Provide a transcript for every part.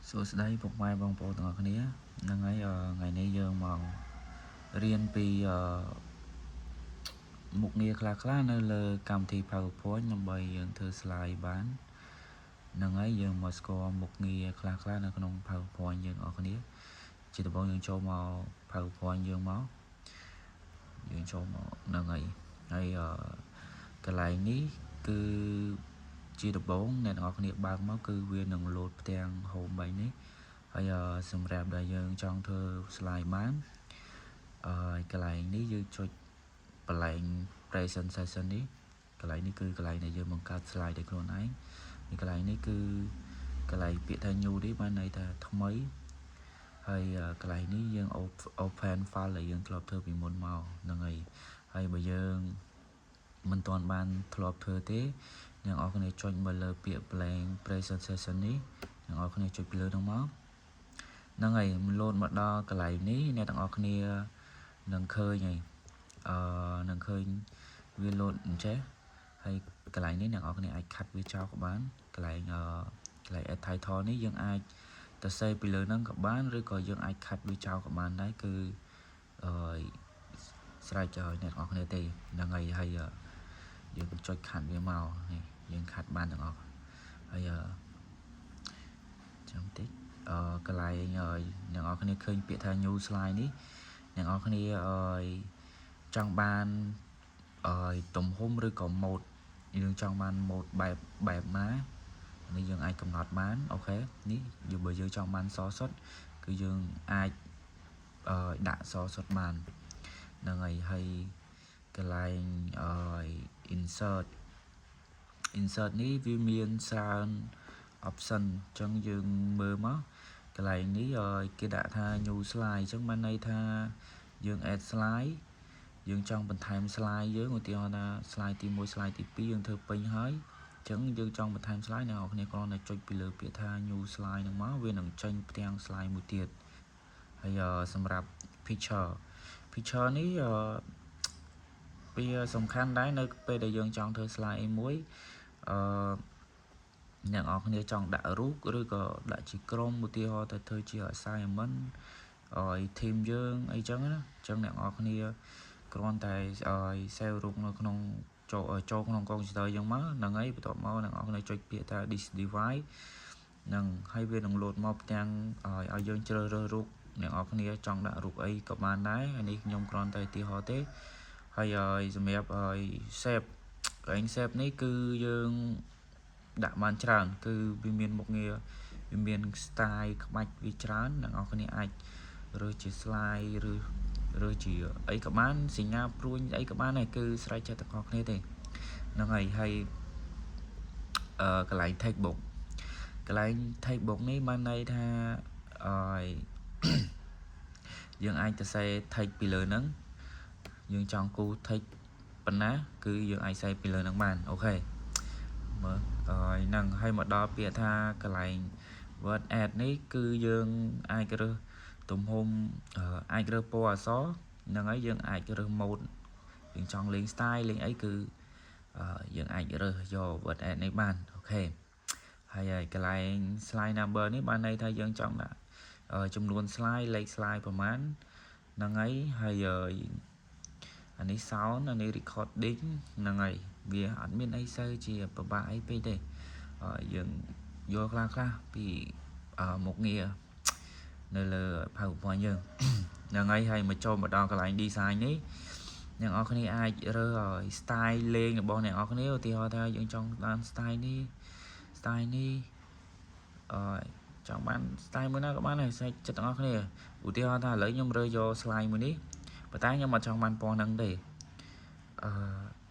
សួស្តីពុកម៉ែបងប្អូនទាំងអស់គ្នាហ្នឹងហើយថ្ងៃនេះយើងមករៀនពីមុខងារខ្លះនៅលើកម្មវិធី PowerPoint ដើម្បីយើងធ្វើ slide បានហ្នឹងហើយយើងមកស្គាល់មុខងារខ្លះនៅក្នុង PowerPoint យើងអស់គ្នាជាដំបូងយើងចូលមក PowerPoint យើងចូលមកហ្នឹងហើយកន្លែងនេះគឺជាដំបូងអ្នកទាំងអស់គ្នាបើកមកគឺវានឹង load ផ្ទាំង home បែបនេះហើយសម្រាប់ដែលយើងចង់ធ្វើ slide បានកន្លែងនេះយើងចុចកន្លែង presentation នេះកន្លែងនេះគឺកន្លែងដែលយើងបង្កើត slide ដោយខ្លួនឯងហើយកន្លែងនេះគឺកន្លែងពាក្យថា new នេះបានន័យថាថ្មីហើយកន្លែងនេះយើង open file ដែលយើងធ្លាប់ធ្វើពីមុនមកហ្នឹងហើយបើយើងមិនទាន់បានធ្លាប់ធ្វើទេអ្នកនរគ្នាចុចមកលើពាក្យ blank presentation នេះអ្នកនរគ្នាចុចពីលើហ្នឹងមកហ្នឹងហើយលោតមកដល់កន្លែងនេះអ្នកទាំងអស់គ្នានឹងឃើញហើយនឹងឃើញវាលោតអញ្ចេះហើយកន្លែងនេះអ្នកទាំងអស់គ្នាអាចខាត់វាចោលក៏បានកន្លែង add title នេះយើងអាចទៅសេពីលើហ្នឹងក៏បានឬក៏យើងអាចខាត់វាចោលក៏បានដែរគឺស្រេចឲ្យអ្នកទាំងអស់គ្នាទេហ្នឹងហើយយើងចុចខាត់វាមកនេះយើងខាត់បានទាំងអស់ហើយចាំតិចកន្លែងអ្នកនរគ្នាឃើញពាក្យថា new slide នេះអ្នកនរគ្នាចង់បានទំហំឬក៏ mode យើងចង់បាន mode បែបណានេះយើងអាចកំណត់បានអូខេនេះបើយើងចង់បានសសុទ្ធគឺយើងអាចដាក់សសុទ្ធបានហ្នឹងហើយកន្លែងinsert នេះវាមានច្រើនoption អញ្ចឹងយើងមើលមកកន្លែងនេះគេដាក់ថា new slide អញ្ចឹងបានន័យថាយើង add slide យើងចង់បន្ថែម slide យើងឧទាហរណ៍ថា slide ទី1 slide ទី2យើងធ្វើពេញហើយអញ្ចឹងយើងចង់បន្ថែម slide អ្នកនរគ្នាគ្រាន់តែចុចពីលើពាក្យថា new slide ហ្នឹងមកវានឹងចេញផ្ទាំង slide មួយទៀតហើយសម្រាប់ picture នេះវាសំខាន់ដែរនៅពេលដែលយើងចង់ធ្វើ slide មួយអ្នកនរគ្នាចង់ដាក់រូបឬក៏ដាក់ជាក្រុមឧទាហរណ៍ទៅធ្វើជា assignment team យើងអីចឹងណាអញ្ចឹងអ្នកនរគ្នាគ្រាន់តែsave រូបនៅក្នុងចូលក្នុងកុំព្យូទ័រយើងមកហ្នឹងហើយបន្ទាប់មកអ្នកនរគ្នាចុចពាក្យថា this device ហ្នឹងហើយវានឹង load មកផ្ទាំងឲ្យយើងជ្រើសរើសរូបអ្នកនរគ្នាចង់ដាក់រូបអីក៏បានដែរហើយនេះខ្ញុំគ្រាន់តែឧទាហរណ៍ទេហើយសម្រាប់save កន្លែង save នេះគឺយើងដាក់បានច្រើនគឺវាមានមុខងារវាមាន style ក្បាច់វាច្រើនអ្នកនរគ្នាអាចរើសជា slide ឬជាអីក៏បានសញ្ញាព្រួញអីក៏បានដែរគឺស្រេចចិត្តទាំងអស់គ្នាទេហ្នឹងហើយកន្លែង textbook នេះបានន័យថាយើងអាចទៅសេ text ពីលើហ្នឹងយើងចង់គូ text ប៉ុណ្ណាគឺយើងអាចសេពីលើហ្នឹងបានអូខេមើលហ្នឹងហើយមកដល់ពាក្យថាកន្លែង word add នេះគឺយើងអាចរើសទំហំអាចរើសពណ៌អក្សរហ្នឹងហើយយើងអាចរើស mode យើងចង់លេង style លេងអីគឺយើងអាចរើសយក word add នេះបានអូខេហើយកន្លែង slide number នេះបានន័យថាយើងចង់ដាក់ចំនួន slide លេខ slide ប្រមាណហ្នឹងហើយអានេះ sound អានេះ recording ហ្នឹងហើយវាអត់មានអីសូវជាពិបាកអីពេកទេយើងយល់ខ្លះពីមុខងារនៅលើ PowerPoint យើងហ្នឹងហើយមកចូលមកដល់កន្លែង design នេះអ្នកនរគ្នាអាចរើស style លេងរបស់អ្នកនរគ្នាឧទាហរណ៍ថាយើងចង់បាន style នេះចង់បាន style មួយណាក៏បានដែរស្រេចចិត្តទាំងអស់គ្នាឧទាហរណ៍ថាឥឡូវខ្ញុំរើសយក slide មួយនេះប៉ុន្តែខ្ញុំអត់ចង់បានពណ៌ហ្នឹងទេ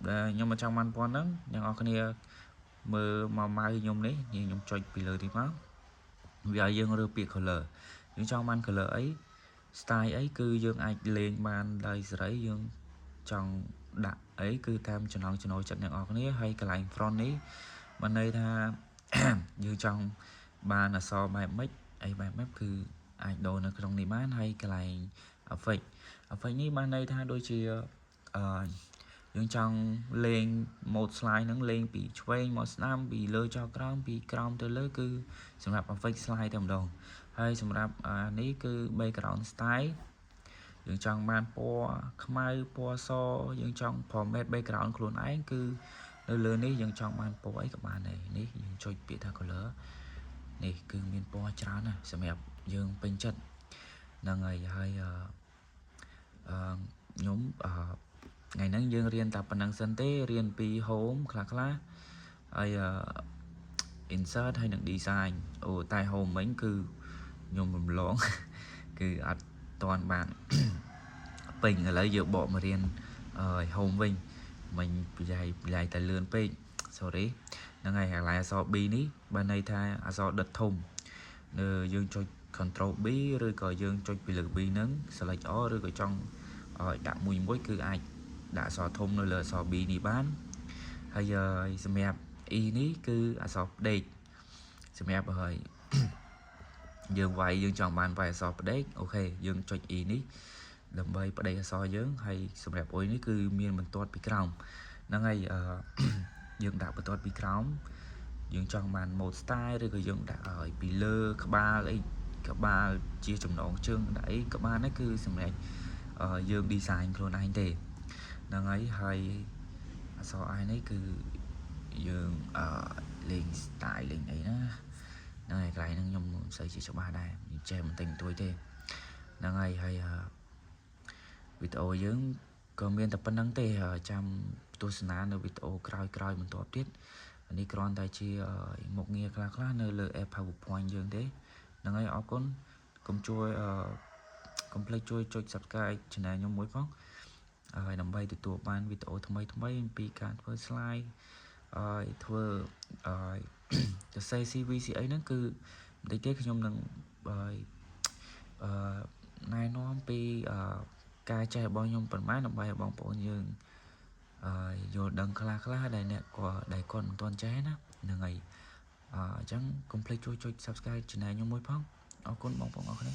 ខ្ញុំអត់ចង់បានពណ៌ហ្នឹងអ្នកនរគ្នាមើលមកម៉ៅខ្ញុំនេះខ្ញុំចុចពីលើនេះមកវាឲ្យយើងរើសពាក្យ color យើងចង់បាន color អី style អីគឺយើងអាចលេងបានដោយសេរីយើងចង់ដាក់អីគឺតាមចំណង់ចំណូលចិត្តអ្នកនរគ្នាហើយកន្លែង front នេះបានន័យថាយើងចង់បានអក្សរបែបម៉េចអីបែបម៉េចគឺអាចដូរនៅក្នុងនេះបានហើយកន្លែង effect នេះបានន័យថាដូចជា dương trong lên một slide nắng lên bị quay một năm bị lơ cho crom từ lơ cứ xongรับfake slide tầm đồng hay xongรับní cứ background style dương trong ban po khmai po so dương trong format backgroundខ្លួនឯងគឺនៅលើនេះយើងចង់បានពណ៌អីក៏បានដែរនេះយើងចុចពាក្យថា color នេះគឺមានពណ៌ច្រើនណាស់សម្រាប់យើងពេញចិត្តហ្នឹងហើយខ្ញុំថ្ងៃហ្នឹងយើងរៀនតែប៉ុណ្្នឹងសិនទេរៀនពី home ខ្លះហើយinsert ហើយនឹង design អូតែ home មិញគឺខ្ញុំរំលងគឺអត់តាន់បានពេញឥឡូវយើងបកមករៀនhome វិញមិញប្រយ័យតែលឿនពេក sorry ហ្នឹងហើយកន្លែងអក្សរ B នេះបើន័យថាអក្សរដិតធំយើងចុច control B ឬក៏យើងចុចពីលើ B ហ្នឹង select all ឬក៏ចង់ដាក់មួយគឺអាចដាក់អក្សរធំនៅលើអក្សរ B នេះបានហើយសម្រាប់ E នេះគឺអក្សរផ្ដេកសម្រាប់យើងវាយយើងចង់បានវាយអក្សរផ្ដេកអូខេយើងចុច E នេះដើម្បីផ្ដេកអក្សរយើងហើយសម្រាប់ OI នេះគឺមានបន្ទាត់ពីក្រោមហ្នឹងហើយយើងដាក់បន្ទាត់ពីក្រោមយើងចង់បាន mode style ឬក៏យើងដាក់ឲ្យពីលើក្បាលអីក្បាលជាចំណងជើងដាក់អីក៏បានដែរគឺសម្រាប់យើង design ខ្លួនឯងទេហ្នឹងហើយអក្សរ I នេះគឺយើងលេង style លេងអីណាហ្នឹងហើយកន្លែងហ្នឹងខ្ញុំមិនសូវជាច្បាស់ដែរនិយាយបន្តិចបន្តួចទេហ្នឹងហើយវីដេអូយើងក៏មានតែប៉ុណ្្នឹងទេចាំទស្សនានៅវីដេអូក្រោយបន្ទាប់ទៀតនេះគ្រាន់តែជាមុខងារខ្លះនៅលើ app PowerPoint យើងទេហ្នឹងហើយអរគុណកុំជួយកុំភ្លេចជួយចុច Subscribe Channel ខ្ញុំមួយផងហើយដើម្បីទទួលបានវីដេអូថ្មីអំពីការធ្វើ slide ធ្វើសរសេរ CV អីហ្នឹងគឺបន្តិចទេខ្ញុំនឹងណែនាំពីការចេះរបស់ខ្ញុំប៉ុន្មានដើម្បីឲ្យបងប្អូនយើងយល់ដឹងខ្លះដែលអ្នកគាត់មិនទាន់ចេះណាហ្នឹងហើយអញ្ចឹងកុំភ្លេចជួយចុច Subscribe Channel ខ្ញុំមួយផងអរគុណបងប្អូនអរគុណ